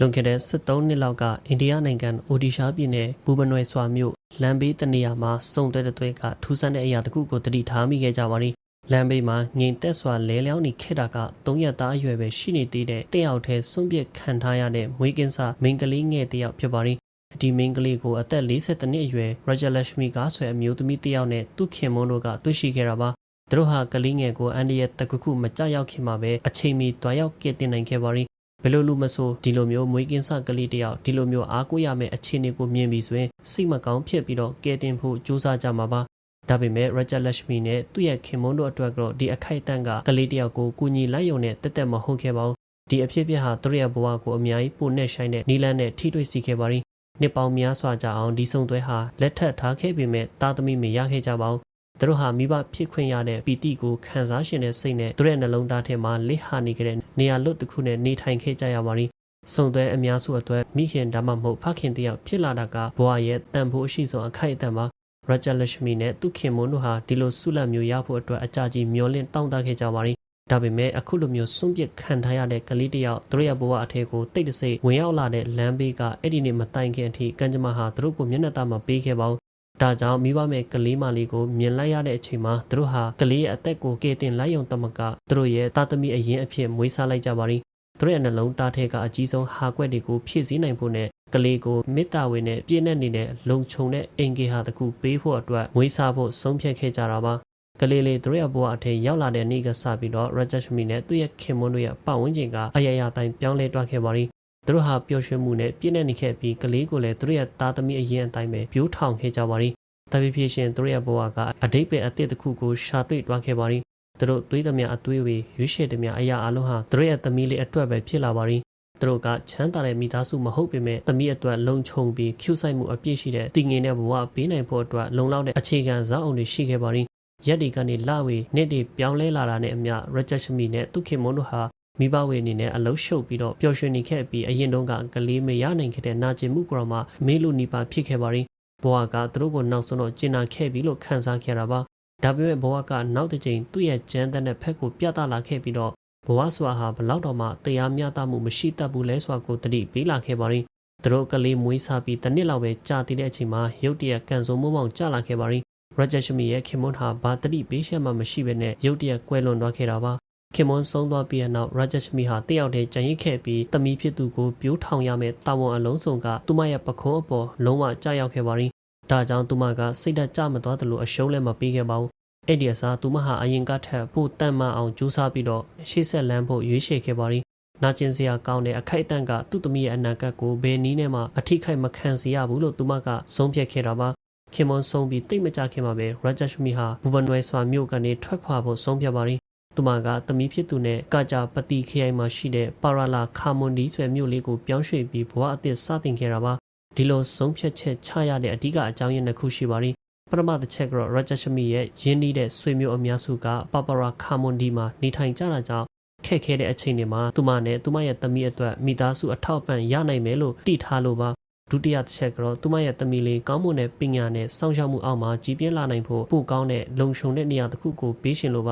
လွန်ခဲ့တဲ့73နှစ်လောက်ကအိန္ဒိယနိုင်ငံအိုဒီရှားပြည်နယ်ဘူဘနွယ်စွာမြို့လမ်းဘေးတနေရာမှာစုံတဲ့တွဲကထူးဆန်းတဲ့အရာတစ်ခုကိုတတိထားမိခဲ့ကြပါသည်လမ်းဘေးမှာငိန်သက်စွာလဲလျောင်းနေခဲ့တာက3ရက်သားအရွယ်ပဲရှိနေသေးတဲ့တက်ရောက်တဲ့စွန့်ပစ်ခံထားရတဲ့မွေးကင်းစားမိန်းကလေးငယ်တစ်ယောက်ဖြစ်ပါသည်ဒီမိန်းကလေးကိုအသက်42နှစ်အရွယ်ရဂျလက်ရှမီကဆွဲအမျိုးသမီးတစ်ယောက်နဲ့သူ့ခင်မွန်းတို့ကတွေ့ရှိခဲ့တာပါသူတို့ဟာကလေးငယ်ကိုအန်ဒီရဲ့တခုမကြရောက်ခင်မှာပဲအချိန်မီတွားရောက်ကဲတင်နိုင်ခဲ့ပါသည်ဘယ်လိုလူမဆိုဒီလိုမျိုးမွေးကင်းစကလေးတယောက်ဒီလိုမျိုးအားကိုးရမယ့်အခြေအနေကိုမြင်ပြီးဆိုရင်စိတ်မကောင်းဖြစ်ပြီးတော့ကဲတင်ဖို့ကြိုးစားကြမှာပါဒါပေမဲ့ရဂျလက်ရှမီနဲ့သူ့ရဲ့ခင်မွန်းတို့အတွက်ကတော့ဒီအခိုက်အတန့်ကကလေးတယောက်ကိုကူညီလိုက်ရုံနဲ့တက်တက်မဟုတ်ခဲ့ပါဘူးဒီအဖြစ်အပျက်ဟာသူတို့ရဲ့ဘဝကိုအများကြီးပိုနဲ့ဆိုင်တဲ့နီလန်းနဲ့ထိတွေ့စီခဲ့ပါသည်နှစ်ပေါင်းများစွာကြာအောင်ဒီဆုံသွဲဟာလက်ထပ်ထားခဲ့ပေမဲ့သားသမီးမရခဲ့ကြပါဘူးသူတို့ဟာမိဘဖြစ်ခွင့်ရတဲ့ပီတိကိုခံစားရှင်တဲ့စိတ်နဲ့သူရဲ့နှလုံးသားထဲမှာလိဟာနေကြတဲ့နေရာလွတ်တစ်ခုနဲ့နေထိုင်ခဲ့ကြရပါသည်ဆုံသွဲအများစုအတွက်မိခင်ဒါမှမဟုတ်ဖခင်တယောက်ဖြစ်လာတာကဘဝရဲ့တန်ဖိုးအရှိဆုံးအခိုက်အတန့်ပါရဂျလက်ရှမီနဲ့သူခင်မွန်းတို့ဟာဒီလိုဆုလတ်မျိုးရဖို့အတွက်အကြကြီးမျောလင့်တောင်းတခဲ့ကြပါသည်ဒါပေမဲ့အခုလိုမျိုးစွန့်ပစ်ခံထားရတဲ့ကလေးတယောက်သူတို့ရဲ့ဘဝအထက်ကိုတိတ်တဆိတ်ဝင်ရောက်လာတဲ့လမ်းဘေးကအဲ့ဒီနေ့မတိုင်ခင်အထိကံကြမ္မာဟာသူတို့ကိုမျက်နှာသားမပေးခဲ့ပါဘူးဒါကြောင့်မိဘမဲ့ကလေးမလေးကိုမြင်လိုက်ရတဲ့အချိန်မှာသူတို့ဟာကလေးရဲ့အသက်ကိုကယ်တင်လိုက်ရုံတမကသူတို့ရဲ့သားသမီးအရင်အဖြစ်မွေးစားလိုက်ကြပါသည်သူတို့ရဲ့နှလုံးသားထဲကအကြီးဆုံးဟာကွက်တွေကိုဖြည့်ဆည်းနိုင်ဖို့နဲ့ကလေးကိုမေတ္တာဝေနဲ့ပြည့်နဲ့နေတဲ့လုံခြုံတဲ့အင်္ဂေဟာတစ်ခုပေးဖို့အတွက်မွေးစားဖို့ဆုံးဖြတ်ခဲ့ကြတာပါကလေးလေးသူရဲ့ဘဝအထက်ရောက်လာတဲ့နေ့ကစပြီးတော့ရဂျက်ရှမီနဲ့သူ့ရဲ့ခင်မွန်းတို့ရဲ့ပတ်ဝန်းကျင်ကအရာရာတိုင်းပြောင်းလဲသွားခဲ့ပါသည်သူတို့ဟာပျော်ရွှင်မှုနဲ့ပြည့်နေခဲ့ပြီးကလေးကိုလည်းသူတို့ရဲ့သားသမီးအရင်အတိုင်းပဲပြိုးထောင်ခဲ့ကြပါသည်တပိဖြစ်ရှင်သူတို့ရဲ့ဘဝကအတိတ်ပဲအသစ်တစ်ခုကိုရှာတွေ့သွားခဲ့ပါသည်သူတို့သွေးသမျှအသွေးတွေရွေးရှယ်သမျှအရာအလုံးဟာသူတို့ရဲ့သမီးလေးအတွက်ပဲဖြစ်လာပါသည်သူတို့ကချမ်းသာတဲ့မိသားစုမဟုတ်ပေမဲ့သမီးအတွက်လုံခြုံပြီးကျူဆိုင်မှုအပြည့်ရှိတဲ့တည်ငြိမ်တဲ့ဘဝပေးနိုင်ဖို့အတွက်လုံလောက်တဲ့အခြေခံဇာတ်အုံတွေရှိခဲ့ပါသည်ရက်ဒီကနေလဝေနှစ်တွေပြောင်းလဲလာတာနဲ့အမျှရဂျက်ရှမီနဲ့သူခင်မွန်းတို့ဟာမိဘဝေအနေနဲ့အလုံးရှုပ်ပြီးတော့ပျော်ရွှင်နေခဲ့ပြီးအရင်တုန်းကကလေးမရနိုင်ခဲ့တဲ့နာကျင်မှုကြောင့်မှမေးလို့နေပါဖြစ်ခဲ့ပါသည်ဘဝကသူတို့ကိုနောက်ဆုံးတော့ကျင်နာခဲ့ပြီလို့ခံစားခဲ့တာပါဒါပေမဲ့ဘဝကနောက်တစ်ချိန်သူ့ရဲ့ကြမ်းတမ်းတဲ့ဖက်ကိုပြသလာခဲ့ပြီးတော့ဘဝဆိုတာဟာဘလောက်တော့မှတရားမျှတမှုမရှိတတ်ဘူးလဲဆိုတာကိုတတိပေးလာခဲ့ပါသည်သူတို့ကလေးမွေးစားပြီးတစ်နှစ်လောက်ပဲကြာတည်တဲ့အချိန်မှာရုတ်တရက်ကန်စုံမိုးမောင်ကျလာခဲ့ပါသည်ရဂျက်ရှမီရဲ့ခင်မွန်းဟာဘာတတိပေးချက်မှမရှိဘဲနဲ့ရုတ်တရက်ကွဲလွန်သွားခဲ့တာပါခင်မွန်းဆုံးသွားပြီးတဲ့နောက်ရဂျက်ရှမီဟာတယောက်တည်းကြံရစ်ခဲ့ပြီးတမီဖြစ်သူကိုပြိုးထောင်ရမယ့်တာဝန်အလုံးစုံကသူမရဲ့ပခုံးအပေါ်လုံးဝကြာရောက်ခဲ့ပါသည်ဒါကြောင့်သူမကစိတ်ဓာတ်ကျမသွားသလိုအရှုံးလည်းမပေးခဲ့ပါဘူးအဲ့ဒီအစားသူမဟာအရင်ကထက်ပိုတန်မာအောင်ကြိုးစားပြီးတော့ရှေ့ဆက်လမ်းဖို့ရွေးချယ်ခဲ့ပါသည်နာကျင်စရာကောင်းတဲ့အခိုက်အတန့်ကသူ့သမီးရဲ့အနာဂတ်ကိုဘယ်နည်းနဲ့မှအထိခိုက်မခံစေရဘူးလို့သူမကဆုံးဖြတ်ခဲ့တာပါခင်မွန်ဆုံးပြီးတိတ်မကြခင်မှာပဲရဂျက်ရှမီဟာဘူဘနွယ်စွာမြို့ကနေထွက်ခွာဖို့ဆုံးဖြတ်ပါသည်သူမကသမီးဖြစ်သူနဲ့ကာဂျာပတိခရိုင်မှာရှိတဲ့ပါရာလာခါမွန်ဒီဆွဲမြို့လေးကိုပြောင်းရွှေ့ပြီးဘဝအသစ်စတင်ခဲ့တာပါဒီလိုဆုံးဖြတ်ချက်ချရတဲ့အဓိကအကြောင်းရင်းတစ်ခုရှိပါသည်ပထမတစ်ချက်ကတော့ရဂျက်ရှမီရဲ့ရင်းနှီးတဲ့ဆွေမျိုးအများစုကပါပါရာခါမွန်ဒီမှာနေထိုင်ကြတာကြောင့်ခက်ခဲတဲ့အချိန်တွေမှာသူမနဲ့သူမရဲ့သမီးအတွက်မိသားစုအထောက်အပံ့ရနိုင်မယ်လို့တည်ထားလို့ပါဒုတိယတစ်ချက်ကတော့သူမရဲ့သမီးလေးကောင်းမွန်တဲ့ပညာနဲ့စောင့်ရှောက်မှုအောက်မှာကြီးပြင်းလာနိုင်ဖို့ပိုကောင်းတဲ့လုံခြုံတဲ့နေရာတစ်ခုကိုပေးရှင်လို့ပ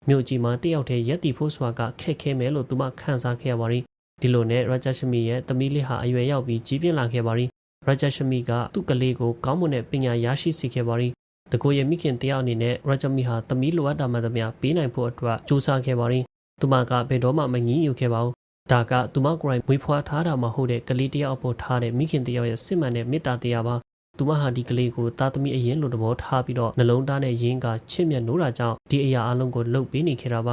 ါမြို့ကြီးမှာတယောက်တည်းရက်တီဖို့ဆိုတာကခက်ခဲမယ်လို့သူမခံစားခဲ့ရပါသည်ဒီလိုနဲ့ရဂျက်ရှမီရဲ့သမီးလေးဟာအရွယ်ရောက်ပြီးကြီးပြင်းလာခဲ့ပါသည်ရဂျက်ရှမီကသူ့ကလေးကိုကောင်းမွန်တဲ့ပညာရရှိစေခဲ့ပါသည်တကိုယ်ရဲ့မိခင်တယောက်အနေနဲ့ရဂျက်မီဟာသမီးလိုအပ်တာမှသမျှပေးနိုင်ဖို့အတွက်ကြိုးစားခဲ့ပါသည်သူမကဘယ်တော့မှမငြင်းညူခဲ့ပါဘူးဒါကသူမကိုယ်တိုင်မွေးဖွားထားတာမဟုတ်တဲ့ကလေးတယောက်အပေါ်ထားတဲ့မိခင်တယောက်ရဲ့စစ်မှန်တဲ့မေတ္တာတရားပါသူမဟာဒီကလေးကိုသားသမီးအရင်လိုသဘောထားပြီးတော့နှလုံးသားနဲ့ရင်းကချစ်မြတ်နိုးတာကြောင့်ဒီအရာအလုံးကိုလှုပ်ပေးနေခဲ့တာပ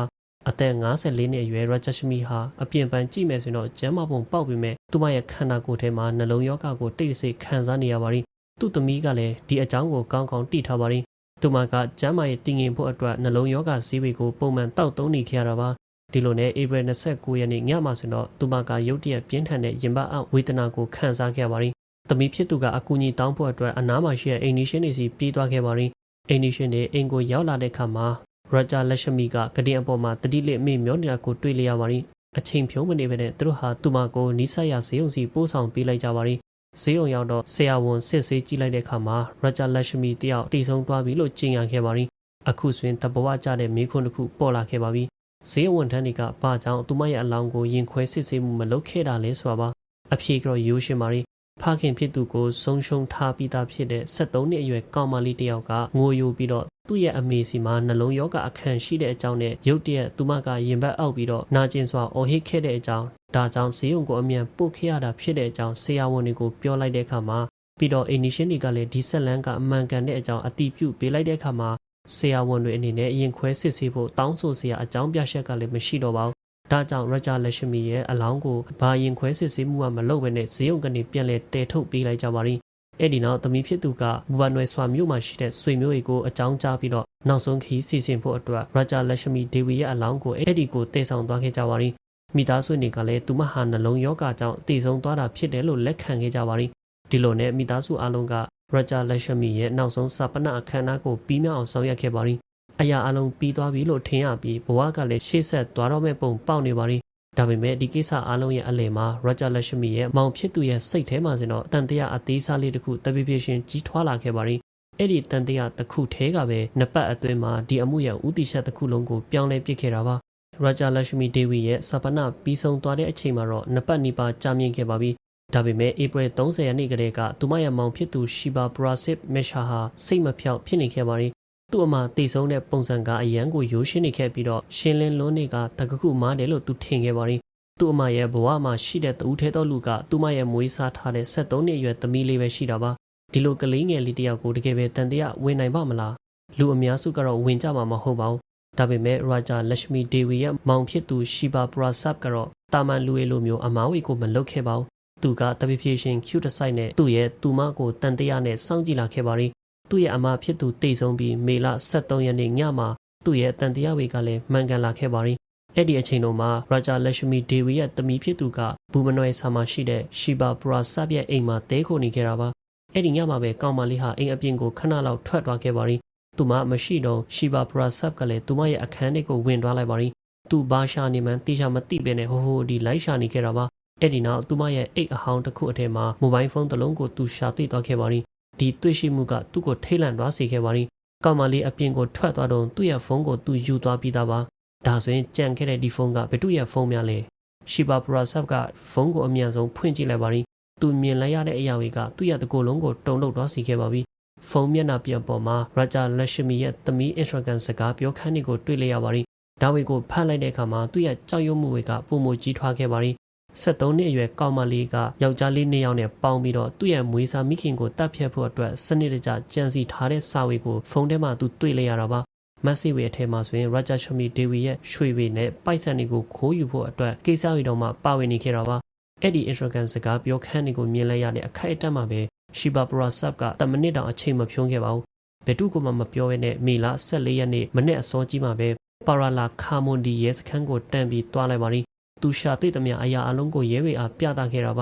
ါအသက်54နှစ်အရွယ်ရဂျက်ရှမီဟာအပြင်ပန်းကြည့်မယ်ဆိုရင်တော့ကျမ်းမာပုံပေါက်ပြီးမဲ့သူမရဲ့ခန္ဓာကိုယ်ထဲမှာနှလုံးရောဂါကိုတိတ်ဆိတ်ခံစားနေရပါသည်သူ့သမီးကလည်းဒီအကြောင်းကိုကောင်းကောင်းသိထားပါသည်သူမကကျမ်းမာရေးတည်ငြိမ်ဖို့အတွက်နှလုံးရောဂါဆေးတွေကိုပုံမှန်တောက်သုံးနေခဲ့ရတာပါဒီလိုနဲ့ဧပြီ29ရက်နေ့ညမှာဆိုတော့သူမကရုတ်တရက်ပြင်းထန်တဲ့ရင်ပတ်အောက်ဝေဒနာကိုခံစားခဲ့ပါသည်သမီးဖြစ်သူကအကူအညီတောင်းဖို့အတွက်အနားမှာရှိတဲ့အိမ်နီးရှင်တွေစီပြေးသွားခဲ့ပါသည်အိမ်နီးရှင်တွေအိမ်ကိုရောက်လာတဲ့အခါမှာရဂျာလက်ရှမီကကတင်အပေါ်မှာတတိလက်မေ့မျောနေတာကိုတွေ့လျက်ပါသည်အချိန်ဖြုံးမနေပဲနဲ့သူတို့ဟာသူမကိုနီးစပ်ရာဈေးုံစီပို့ဆောင်ပေးလိုက်ကြပါသည်ဈေးုံရောက်တော့ဆရာဝန်စစ်ဆေးကြည့်လိုက်တဲ့အခါမှာရဂျာလက်ရှမီတယောက်တည်ဆုံးသွားပြီလို့ကြေညာခဲ့ပါသည်အခုဆိုရင်တဘဝကျတဲ့မိခွန်းတစ်ခုပေါ်လာခဲ့ပါပြီဈေးဝန်ထမ်းတွေကဘာကြောင့်သူမရဲ့အလောင်းကိုရင်ခွဲစစ်ဆေးမှုမလုပ်ခဲ့တာလဲဆိုတာပါ အဖြေကတော့ရိုးရှင်းပါရီဖခင်ဖြစ်သူကိုဆုံးရှုံးထားပြီးသားဖြစ်တဲ့73နှစ်အရွယ်ကောင်မလေးတစ်ယောက်ကငိုယိုပြီးတော့သူ့ရဲ့အမေစီမှာနှလုံးရောဂါအခန့်ရှိတဲ့အကြောင်းနဲ့ရုတ်တရက်သူမကရင်ဘတ်အောက်ပြီးတော့နာကျင်စွာအော်ဟစ်ခဲ့တဲ့အကြောင်းဒါကြောင့်ဈေးရုံကိုအမြန်ပို့ခဲ့ရတာဖြစ်တဲ့အကြောင်းဆရာဝန်တွေကိုပြောလိုက်တဲ့အခါမှာပြီးတော့အိမ်နီရှင်တွေကလည်းဒီဆက်လန်းကအမှန်ကန်တဲ့အကြောင်းအတိပြုပေးလိုက်တဲ့အခါမှာဆရာဝန်တွေအနေနဲ့ရင်ခွဲစစ်ဆေးဖို့တောင်းဆိုစရာအကြောင်းပြချက်ကလည်းမရှိတော့ပါဘူးဒါကြောင့်ရဂျာလက်ရှမီရဲ့အလောင်းကိုဘာရင်ခွဲစစ်ဆေးမှုမှမလုပ်ဘဲနဲ့ဈေးရုံကနေပြန်လဲတဲထုတ်ပေးလိုက်ကြပါရီအဲ့ဒီနောက်သမီးဖြစ်သူကဘူဘာနွယ်ဆွာမြို့မှာရှိတဲ့ဆွေမျိုးတွေကိုအကြောင်းကြားပြီးတော့နောက်ဆုံးခီးစီစဉ်ဖို့အတွက်ရဂျာလက်ရှမီဒေဝီရဲ့အလောင်းကိုအဲ့ဒီကိုတည်ဆောင်သွားခဲ့ကြပါရီမိသားစုတွေကလည်းသူမဟာနှလုံးရောဂါကြောင့်တည်ဆုံသွားတာဖြစ်တယ်လို့လက်ခံခဲ့ကြပါရီဒီလိုနဲ့မိသားစုအလုံးကရဂျာလက်ရှမီရဲ့နောက်ဆုံးစပနအခမ်းအနားကိုပြီးမြောက်အောင်ဆောင်ရွက်ခဲ့ပါရီအရာအလုံးပြီးသွားပြီလို့ထင်ရပြီးဘဝကလည်းရှေ့ဆက်သွားတော့မဲ့ပုံပေါက်နေပါရီဒါပေမဲ့ဒီကိစ္စအလုံးရဲ့အလယ်မှာရဂျာလက်ရှမီရဲ့မောင်ဖြစ်သူရဲ့စိတ်ထဲမှာစင်တော့တန်တရားအသေးစားလေးတစ်ခုတပိပိရှင်ကြီးထွားလာခဲ့ပါရီအဲ့ဒီတန်တရားတစ်ခုထဲကပဲနှစ်ပတ်အတွင်းမှာဒီအမှုရဲ့ဥတီချက်တစ်ခုလုံးကိုပြောင်းလဲပစ်ခဲ့တာပါရဂျာလက်ရှမီဒေဝီရဲ့စပနပြီးဆုံးသွားတဲ့အချိန်မှာတော့နှစ်ပတ်နီးပါးကြာမြင့်ခဲ့ပါပြီဒါပေမဲ့ဧပြီ30ရက်နေ့ကတည်းကသူမရဲ့မောင်ဖြစ်သူရှီဘာပရာစစ်မက်ရှာဟာစိတ်မဖြောက်ဖြစ်နေခဲ့ပါရီသူ့အမတိတ်ဆုံးတဲ့ပုံစံကအရန်ကိုရိုးရှင်းနေခဲ့ပြီးတော့ရှင်းလင်းလွန်းနေကတကခုမားတယ်လို့သူထင်ခဲ့ပါရီသူ့အမရဲ့ဘဝမှာရှိတဲ့တူထဲတော်လူကသူမရဲ့မွေးစားထားတဲ့73နှစ်အရွယ်သမီးလေးပဲရှိတာပါဒီလိုကလေးငယ်လေးတယောက်ကိုတကယ်ပဲတန်တရားဝင်နိုင်ပါမလားလူအများစုကတော့ဝင်ကြမှာမဟုတ်ပါဘူးဒါပေမဲ့ရာဂျာလက်ရှမီဒေဝီရဲ့မောင်ဖြစ်သူရှီဘာပရာဆပ်ကတော့တာမန်လူလိုမျိုးအမားဝေကိုမလုပ်ခဲ့ပါဘူးသူကတပိဖြည့်ရှင်ကျူတဆိုင်နဲ့သူ့ရဲ့သူမကိုတန်တရားနဲ့စောင့်ကြည့်လာခဲ့ပါရီသူ့ရဲ့အမဖြစ်သူတိတ်ဆုံးပြီးမေလ23ရက်နေ့ညမှာသူ့ရဲ့တန်တရားဝေကလည်းမှန်ကန်လာခဲ့ပါရီအဲ့ဒီအချိန်တုန်းမှာရာဂျာလက်ရှမီဒေဝီရဲ့သမီးဖြစ်သူကဘူမနွယ်ဆာမှာရှိတဲ့ရှီဘာပရာဆပ်ရဲ့အိမ်မှာတဲခိုနေခဲ့တာပါအဲ့ဒီညမှာပဲကောင်မလေးဟာအိမ်အပြင်ကိုခဏလောက်ထွက်သွားခဲ့ပါရီသူမမရှိတော့ရှီဘာပရာဆပ်ကလည်းသူမရဲ့အခန်းထဲကိုဝင်သွားလိုက်ပါရီသူဘာရှာနေမှန်းတေချာမသိပဲနဲ့ဟိုဒီလိုက်ရှာနေခဲ့တာပါအဲ့ဒီနောက်သူမရဲ့အိတ်အဟောင်းတစ်ခုအထက်မှာမိုဘိုင်းဖုန်းတစ်လုံးကိုသူရှာတွေ့သွားခဲ့ပါရီဒီတွေ့ရှိမှုကသူ့ကိုထိတ်လန့်သွားစေခဲ့ပါရီကောင်မလေးအပြင်ကိုထွက်သွားတော့သူ့ရဲ့ဖုန်းကိုသူယူသွားပြီးသားပါဒါဆိုရင်ကြံခဲ့တဲ့ဒီဖုန်းကဘယ်သူ့ရဲ့ဖုန်းများလဲရှီဘာပရာဆပ်ကဖုန်းကိုအမြန်ဆုံးဖွင့်ကြည့်လိုက်ပါရီသူမြင်လိုက်ရတဲ့အရာတွေကသူ့ရဲ့တကိုယ်လုံးကိုတုန်လှုပ်သွားစေခဲ့ပါပြီဖုန်းမျက်နှာပြန်ပေါ်မှာရာဂျာလက်ရှမီရဲ့သမီးအင်စထရာဂမ်စကားပြောခန်းတွေကိုတွေ့လိုက်ရပါရီဒါဝေကိုဖတ်လိုက်တဲ့အခါမှာသူ့ရဲ့ကြောက်ရွံ့မှုတွေကပုံမကြီးထွားခဲ့ပါရီ73နှစ်အရွယ်ကောင်မလေးကယောက်ျားလေး2ယောက်နဲ့ပေါင်းပြီးတော့သူ့ရဲ့မွေးစားမိခင်ကိုတပ်ဖြတ်ဖို့အတွက်စနစ်တကျကြံစီထားတဲ့စာဝေကိုဖုန်းထဲမှာသူတွေ့လိုက်ရတာပါမက်ဆေ့ဝေအထက်မှာဆိုရင်ရာဂျာရှမီဒေဝီရဲ့ရွှေဝေနဲ့ပိုက်ဆံတွေကိုခိုးယူဖို့အတွက်ကိစ္စတွေတော့မှပါဝင်နေခဲ့တာပါအဲ့ဒီ Instagram စကားပြောခန်းတွေကိုမြင်လိုက်ရတဲ့အခိုက်အတန့်မှာပဲရှီဘာပရာဆပ်က10မိနစ်တောင်အချိန်မဖြုံးခဲ့ပါဘူးဘယ်သူကမှမပြောဘဲနဲ့မေလ14ရက်နေ့မနေ့အစောကြီးမှာပဲပါရာလာခါမွန်ဒီရဲစခန်းကိုတန်းပြီးတွားလိုက်ပါရီသူရှာတွေ့သမျှအရာအလုံးကိုရဲဝေအားပြသခဲ့တာပ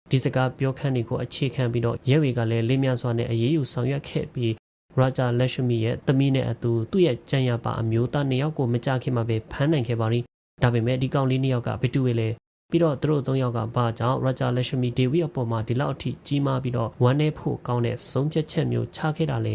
ါဒီစကားပြောခန်းတွေကိုအခြေခံပြီးတော့ရဲဝေကလည်းလေးမြစွာနဲ့အရေးယူဆောင်ရွက်ခဲ့ပြီးရာဂျာလက်ရှမီရဲ့သမီးနဲ့အတူသူ့ရဲ့ကြံရပါအမျိုးသား2ယောက်ကိုမကြခင်မှာပဲဖမ်းနိုင်ခဲ့ပါရီဒါပေမဲ့ဒီကောင်လေး2ယောက်ကဘယ်သူလဲပြီးတော့သူတို့3ယောက်ကဘာကြောင့်ရာဂျာလက်ရှမီဒေဝီအပေါ်မှာဒီလောက်အထိကြီးမားပြီးတော့ဝမ်းနည်းဖို့ကောင်းတဲ့ဆုံးဖြတ်ချက်မျိုးချခဲ့တာလ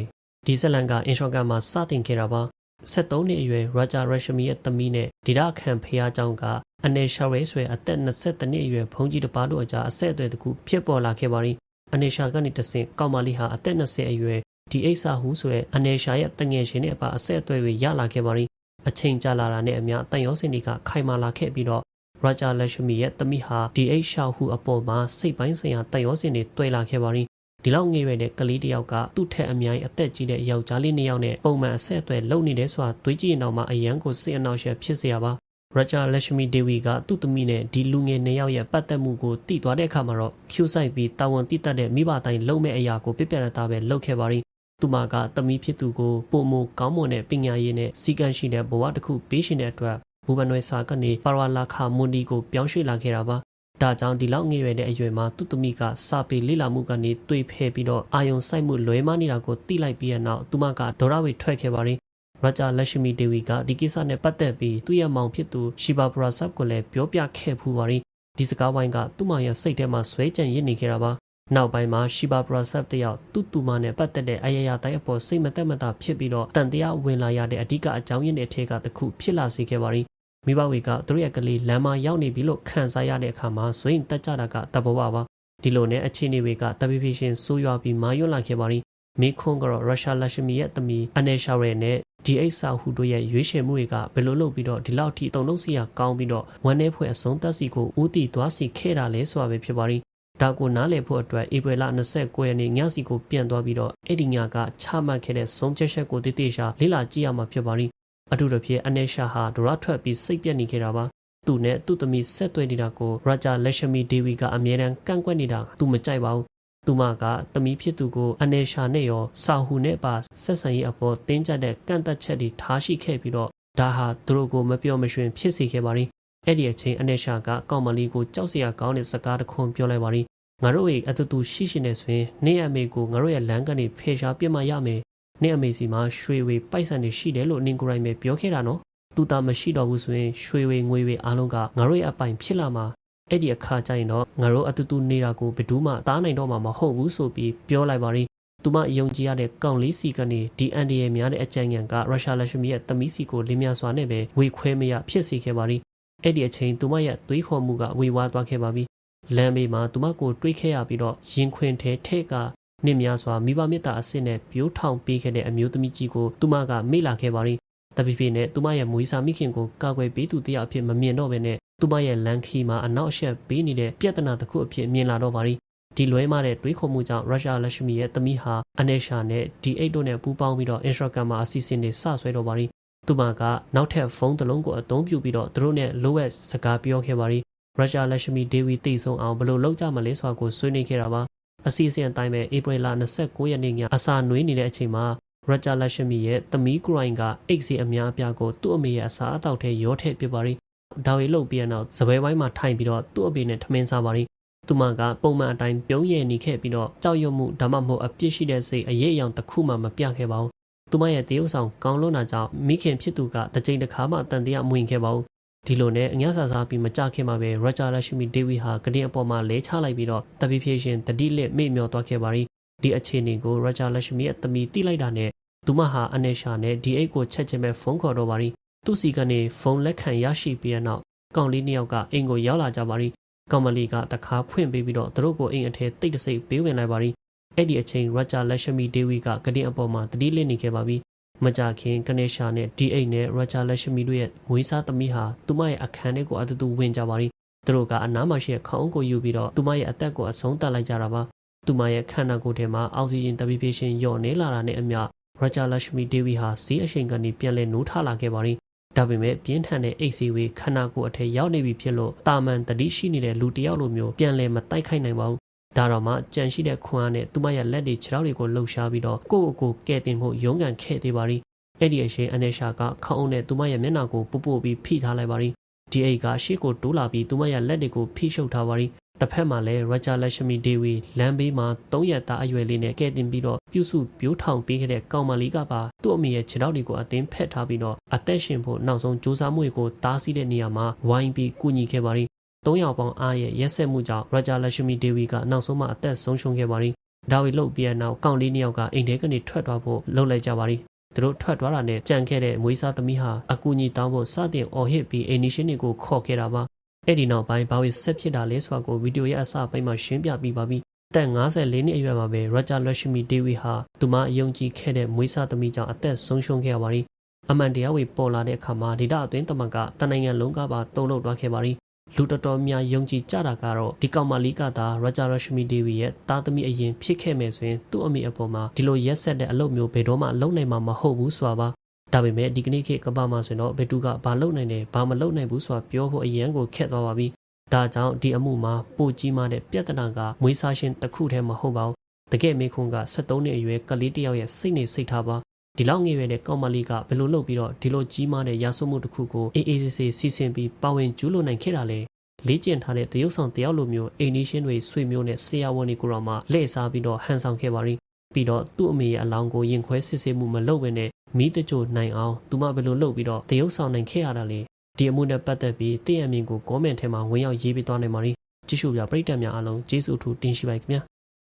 ေဒီဇလန်ကအင်ရှော့ကန်မှာစတင်ခဲ့တာပါ73နှစ်အရွယ်ရာဂျာလက်ရှမီရဲ့သမီးနဲ့ဒီဒါခံဖျားကြောင့်ကအနယ်ရှာရဲဆွဲအသက်22နှစ်အရွယ်ဘုန်းကြီးတစ်ပါးတို့အကြားအဆက်အသွယ်တစ်ခုဖြစ်ပေါ်လာခဲ့ပါရီအနေရှာကနေတဆင့်ကောင်မလေးဟာအသက်20အရွယ်ဒီအိဆာဟူဆိုတဲ့အနေရှာရဲ့တငယ်ရှင်နဲ့အပါအဆက်အသွယ်တွေရလာခဲ့ပါရီအချိန်ကြာလာတာနဲ့အမျှတန်ရောစင်တွေကခိုင်မာလာခဲ့ပြီးတော့ရာဂျာလက်ရှမီရဲ့သမီးဟာဒီအိရှာဟူအပေါ်မှာစိတ်ပိုင်းဆိုင်ရာတန်ရောစင်တွေတွေ့လာခဲ့ပါရီဒီလောက်ငယ်ရွယ်တဲ့ကလေးတစ်ယောက်ကသူ့ထက်အများကြီးအသက်ကြီးတဲ့ယောက်ျားလေး2ယောက်နဲ့ပုံမှန်အဆက်အသွယ်လုပ်နေတယ်ဆိုတာတွေးကြည့်ရင်တော့မှအယံကိုစိတ်အနှောက်အယှက်ဖြစ်စေရပါရာဂျာလက်ရှမီဒေဝီကသူ့သမီးနဲ့ဒီလူငယ်2ယောက်ရဲ့ပတ်သက်မှုကိုသိသွားတဲ့အခါမှာတော့ကျူးဆိုင်ပြီးတာဝန်တိတတ်တဲ့မိဘတိုင်းလုံမဲ့အရာကိုပြပြတသားပဲလုပ်ခဲ့ပါရီသူမကသမီးဖြစ်သူကိုပုံမကောင်းမွန်တဲ့ပညာရေးနဲ့စီကံရှိတဲ့ဘဝတစ်ခုပေးရှင်တဲ့အတွက်ဘူဘနွယ်စာကနေပါရာလာခါမွန်ဒီကိုပြောင်းရွှေ့လာခဲ့တာပါဒါကြောင့်ဒီလောက်ငယ်ရွယ်တဲ့အရွယ်မှာသူ့သမီးကစာပေလေ့လာမှုကနေတွေ့ဖဲပြီးတော့အာယုံစိုက်မှုလွဲမနေတာကိုသိလိုက်ပြီးတဲ့နောက်သူမကဒေါရဝေထွက်ခဲ့ပါရီရာဂျာလက်ရှမီဒေဝီကဒီကိစ္စနဲ့ပတ်သက်ပြီးသူ့ရဲ့မောင်ဖြစ်သူရှီဘာပရာဆပ်ကိုလည်းပြောပြခဲ့ဖူးပါရီဒီစကားဝိုင်းကသူ့မရဲ့စိတ်ထဲမှာဆွဲကြံရစ်နေခဲ့တာပါနောက်ပိုင်းမှာရှီဘာပရာဆပ်တယောက်သူ့မနဲ့ပတ်သက်တဲ့အရာရာတိုင်းအပေါ်စိတ်မသက်မသာဖြစ်ပြီးတော့တန်တရားဝင်လာရတဲ့အဓိကအကြောင်းရင်းတွေအထက်ကတစ်ခုဖြစ်လာစေခဲ့ပါရီ မိဘတွေကသူတို့ရဲ့ကလေးလမ်းမရောက်နေပြီလို့ခံစားရတဲ့အခါမှာဆိုရင်တက်ကြတာကတဘောပါဒီလိုနဲ့အခြေအနေတွေကတပိဖိရှင်ဆိုးရွားပြီးမာရွတ်လာခဲ့ပါရီမိခွန်းကတော့ရုရှားလက်ရှမီရဲ့သမီးအနယ်ရှာရဲနဲ့ဒီအိဆာဟူတို့ရဲ့ရွေးချယ်မှုတွေကဘယ်လိုလုပ်ပြီးတော့ဒီလောက်ထိတုံလုံးစီရကောင်းပြီးတော့ဝန်내ဖွဲ့အဆုံးသက်စီကိုဦးတည်သွားစီခဲ့တာလဲဆိုတာပဲဖြစ်ပါရီဒါကိုနားလည်ဖို့အတွက်ဧပြီလ29ရက်နေ့ညစီကိုပြန်သွားပြီးတော့အဲ့ဒီညကချမှတ်ခဲ့တဲ့ဆုံးဖြတ်ချက်ကိုတည်တည်ရှာလေ့လာကြည့်ရမှာဖြစ်ပါရီအထူးသဖြင့်အနယ်ရှာဟာဒရထွက်ပြီးစိတ်ပြက်နေခဲ့တာပါသူနဲ့သူ့သမီးဆက်သွယ်နေတာကိုရာဂျာလက်ရှမီဒေဝီကအမြဲတမ်းကန့်ကွက်နေတာသူမကြိုက်ပါဘူးသူမကသမီးဖြစ်သူကိုအနယ်ရှာနဲ့ရောစာဟူနဲ့ပါဆက်ဆံရေးအပေါ်တင်းကျပ်တဲ့ကန့်သက်ချက်တွေထားရှိခဲ့ပြီးတော့ဒါဟာသူတို့ကိုမပြောမရွှင်ဖြစ်စေခဲ့ပါရီအဲ့ဒီအချိန်အနယ်ရှာကကောင်းမလေးကိုကြောက်စရာကောင်းတဲ့စကားတစ်ခွန်းပြောလိုက်ပါရီငါတို့ရဲ့အတူတူရှိရှိနေဆိုရင်နေ့အမေကိုငါတို့ရဲ့လမ်းကနေဖေရှားပြစ်မှရမယ်နေ့အမေစီမှာရွှေဝေပိုက်ဆံတွေရှိတယ်လို့နင်ကိုယ်တိုင်ပဲပြောခဲ့တာနော်သူသားမရှိတော့ဘူးဆိုရင်ရွှေဝေငွေဝေအားလုံးကငါတို့ရဲ့အပိုင်ဖြစ်လာမှာအဲ့ဒီအခါကျရင်တော့ငါတို့အတူတူနေတာကိုဘယ်သူမှသားနိုင်တော့မှာမဟုတ်ဘူးဆိုပြီးပြောလိုက်ပါရီသူမယုံကြည်ရတဲ့ကောင်လေးစီကနေဒီအန်ဒီရဲ့များတဲ့အကြံဉာဏ်ကရုရှားလက်ရှမီရဲ့သမီးစီကိုလင်းမြစွာနဲ့ပဲဝေခွဲမရဖြစ်စေခဲ့ပါရီအဲ့ဒီအချိန်သူမရဲ့သွေးခေါ်မှုကဝေဝါးသွားခဲ့ပါပြီလမ်းဘေးမှာသူမကိုတွေးခဲ့ရပြီးတော့ရင်ခွင်ထဲကနစ်များစွာမိဘမေတ္တာအစစ်နဲ့ပြိုးထောင်ပေးခဲ့တဲ့အမျိုးသမီးကြီးကိုသူမကမေ့လာခဲ့ပါရီတပိပိနဲ့သူမရဲ့မွေးစားမိခင်ကိုကာကွယ်ပေးသူတရားအဖြစ်မမြင်တော့ဘဲနဲ့သူမရဲ့လန်ခီမှာအနောက်အရှက်ပေးနေတဲ့ပြဿနာတစ်ခုအဖြစ်မြင်လာတော့ပါရီဒီလွဲမတဲ့တွေးခေါ်မှုကြောင့်ရုရှားလက်ရှမီရဲ့သမီးဟာအနယ်ရှာနဲ့ဒီ8တို့နဲ့ပူးပေါင်းပြီးတော့ Instagram မှာအစီအစဉ်တွေစဆွဲတော့ပါရီသူမကနောက်ထပ်ဖုန်းတစ်လုံးကိုအသုံးပြုပြီးတော့သူတို့နဲ့လိုဝက်စကားပြောခဲ့ပါရီရုရှားလက်ရှမီဒေဝီတိတ်ဆုံးအောင်ဘယ်လိုလုပ်ကြမလဲဆိုတာကိုဆွေးနွေးခဲ့တာပါအစီအစဉ်အတိုင်းပဲဧပြီလ29ရက်နေ့ညအစာနွေးနေတဲ့အချိန်မှာရာဂျာလက်ရှမီရဲ့သမီးဂရိုင်းကအိတ်စီအများအပြားကိုသူ့အမေရဲ့အစာအသောက်ထဲရောထည့်ပစ်ပါရီဒါဝေလုတ်ပြီးနောက်စပွဲပိုင်းမှာထိုင်ပြီးတော့သူ့အမေနဲ့ထမင်းစားပါရီသူမကပုံမှန်အတိုင်းပြုံးရည်နေခဲ့ပြီးတော့ကြောက်ရွံ့မှုဒါမှမဟုတ်အပြစ်ရှိတဲ့စိတ်အရေးအယောင်တစ်ခုမှမပြခဲ့ပါဘူးသူမရဲ့တရုပ်ဆောင်ကောင်းလွန်းတာကြောင့်မိခင်ဖြစ်သူကတစ်ကြိမ်တစ်ခါမှတန်တရားမဝင်ခဲ့ပါဘူးဒီလိုနဲ့အငှက်ဆာစားပြီးမကြခင်မှာပဲရာဂျာလက်ရှမီဒေဝီဟာကတင်အပေါ်မှာလဲချလိုက်ပြီးတော့တပိဖြည့်ရှင်တတိလက်မေ့မျောသွားခဲ့ပါရီဒီအခြေအနေကိုရာဂျာလက်ရှမီရဲ့သမီးတိလိုက်တာနဲ့သူမဟာအနယ်ရှာနဲ့ဒီအိတ်ကိုချက်ချင်းပဲဖုန်းခေါ်တော့ပါရီသူ့စီကနေဖုန်းလက်ခံရရှိပြီးတဲ့နောက်ကောင်လေးနှစ်ယောက်ကအိမ်ကိုရောက်လာကြပါရီကောင်မလေးကတခါဖွင့်ပေးပြီးတော့သူတို့ကိုအိမ်အထဲတိတ်တဆိတ်ပေးဝင်လိုက်ပါရီအဲ့ဒီအချိန်ရာဂျာလက်ရှမီဒေဝီကကတင်အပေါ်မှာတတိလက်နေခဲ့ပါပြီမကြခင်ကနေရှာနဲ့ဒီအိတ်နဲ့ရာဂျာလက်ရှမီတို့ရဲ့မွေးစားသမီးဟာသူမရဲ့အခန်းထဲကိုအတူတူဝင်ကြပါရီသူတို့ကအနားမှာရှိတဲ့ခေါင်းကိုယူပြီးတော့သူမရဲ့အသက်ကိုအဆုံးသတ်လိုက်ကြတာပါသူမရဲ့ခန္ဓာကိုယ်ထဲမှာအောက်ဆီဂျင်တပိဖြည့်ရှင်လျော့နေလာတာနဲ့အမျှရာဂျာလက်ရှမီဒေဝီဟာစီးအရှိန်ကနေပြန်လဲနိုးထလာခဲ့ပါရီဒါပေမဲ့ပြင်းထန်တဲ့အိတ်စီဝေးခန္ဓာကိုယ်အထက်ရောက်နေပြီဖြစ်လို့တာမန်တတိရှိနေတဲ့လူတယောက်လိုမျိုးပြန်လဲမတိုက်ခိုက်နိုင်ပါဘူးဒါတော့မှကြံရှိတဲ့ခွန်အားနဲ့သူမရဲ့လက်တွေခြေထောက်တွေကိုလှုပ်ရှားပြီးတော့ကိုယ့်ကိုယ်ကဲတင်ဖို့ရုန်းကန်ခဲ့သေးပါရီအဲ့ဒီအချိန်အနယ်ရှာကခေါင်းအုပ်နဲ့သူမရဲ့မျက်နှာကိုပုတ်ပုတ်ပြီးဖိထားလိုက်ပါရီဒီအိတ်ကရှေ့ကိုတိုးလာပြီးသူမရဲ့လက်တွေကိုဖိရှုပ်ထားပါရီတစ်ဖက်မှာလည်းရာဂျာလက်ရှမီဒေဝီလမ်းဘေးမှာ3ရက်သားအရွယ်လေးနဲ့ကဲတင်ပြီးတော့ပြုစုပြိုးထောင်ပေးခဲ့တဲ့ကောင်မလေးကပါသူ့အမေရဲ့ခြေထောက်တွေကိုအသင်းဖက်ထားပြီးတော့အသက်ရှင်ဖို့နောက်ဆုံးကြိုးစားမှုတွေကိုတားဆီးတဲ့နေရာမှာဝိုင်းပြီးကူညီခဲ့ပါရီ3ယောက်ပေါင်းအားရဲ့ရက်ဆက်မှုကြောင့်ရာဂျာလက်ရှမီဒေဝီကနောက်ဆုံးမှအသက်ဆုံးရှုံးခဲ့ပါရီဒါဝီလုတ်ပြီးနောက်ကောင်လေး2ယောက်ကအိမ်ထဲကနေထွက်သွားဖို့လှုပ်လိုက်ကြပါရီသူတို့ထွက်သွားတာနဲ့ကြံခဲ့တဲ့မွေးစားသမီးဟာအကူအညီတောင်းဖို့စတင်အော်ဟစ်ပြီးအိမ်နီးချင်းတွေကိုခေါ်ခဲ့တာပါအဲ့ဒီနောက်ပိုင်းဘာဝေဆက်ဖြစ်တာလဲဆိုတာကိုဗီဒီယိုရဲ့အစပိုင်းမှာရှင်းပြပြီးပါပြီတက်54နှစ်အရွယ်မှာပဲရာဂျာလက်ရှမီဒေဝီဟာသူမအယုံကြည်ခဲ့တဲ့မွေးစားသမီးကြောင့်အသက်ဆုံးရှုံးခဲ့ရပါရီအမှန်တရားဝေပေါ်လာတဲ့အခါမှာဒေတာအတွင်းတမန်ကတနိုင်ငံလုံးကပါတုံ့လောက်သွားခဲ့ပါရီလူတော်တော်များယုံကြည်ကြတာကတော့ဒီကောင်မလေးကသာရာဂျာလက်ရှမီဒေဝီရဲ့တာသမီအရင်ဖြစ်ခဲ့မယ်ဆိုရင်သူ့အမေအပေါ်မှာဒီလိုရက်ဆက်တဲ့အလုပ်မျိုးဘယ်တော့မှလုပ်နိုင်မှာမဟုတ်ဘူးဆိုတာပါဒါပေမဲ့ဒီကနေ့ခေတ်ကမ္ဘာမှာဆိုတော့ဘယ်သူကဘာလုပ်နိုင်တယ်ဘာမလုပ်နိုင်ဘူးဆိုတာပြောဖို့အရန်ကိုခက်သွားပါပြီဒါကြောင့်ဒီအမှုမှာပိုကြီးမားတဲ့ပြဿနာကမွေးစားရှင်တစ်ခုတည်းမဟုတ်ပါဘူးတကယ်မေခွန်းက73နှစ်အရွယ်ကလေးတစ်ယောက်ရဲ့စိတ်နေစိတ်ထားပါဒီလောက်ငယ်ရွယ်တဲ့ကောင်မလေးကဘယ်လိုလုပ်ပြီးတော့ဒီလိုကြီးမားတဲ့ရာဇဝမှုတစ်ခုကိုအေးအေးဆေးဆေးစီစဉ်ပြီးပါဝင်ကျူးလွန်နိုင်ခဲ့တာလဲလေ့ကျင့်ထားတဲ့တရုတ်ဆောင်တယောက်လိုမျိုးအိမ်နီးချင်းတွေဆွေမျိုးနဲ့ဆရာဝန်တွေကိုတော့မှလှည့်စားပြီးတော့ဟန်ဆောင်ခဲ့ပါရီပြီးတော့သူ့အမေရဲ့အလောင်းကိုရင်ခွဲစစ်ဆေးမှုမလုပ်ဘဲနဲ့မီးတကြိုနိုင်အောင်သူမဘယ်လိုလုပ်ပြီးတော့တရုတ်ဆောင်နိုင်ခဲ့ရတာလဲဒီအမှုနဲ့ပတ်သက်ပြီးတည့်ရမြင်ကို comment ထဲမှာဝင်ရောက်ရေးပေးသွားနိုင်ပါရီကြည့်ရှုပြပရိသတ်များအားလုံးကျေးဇူးအထူးတင်ရှိပါခင်ဗျာ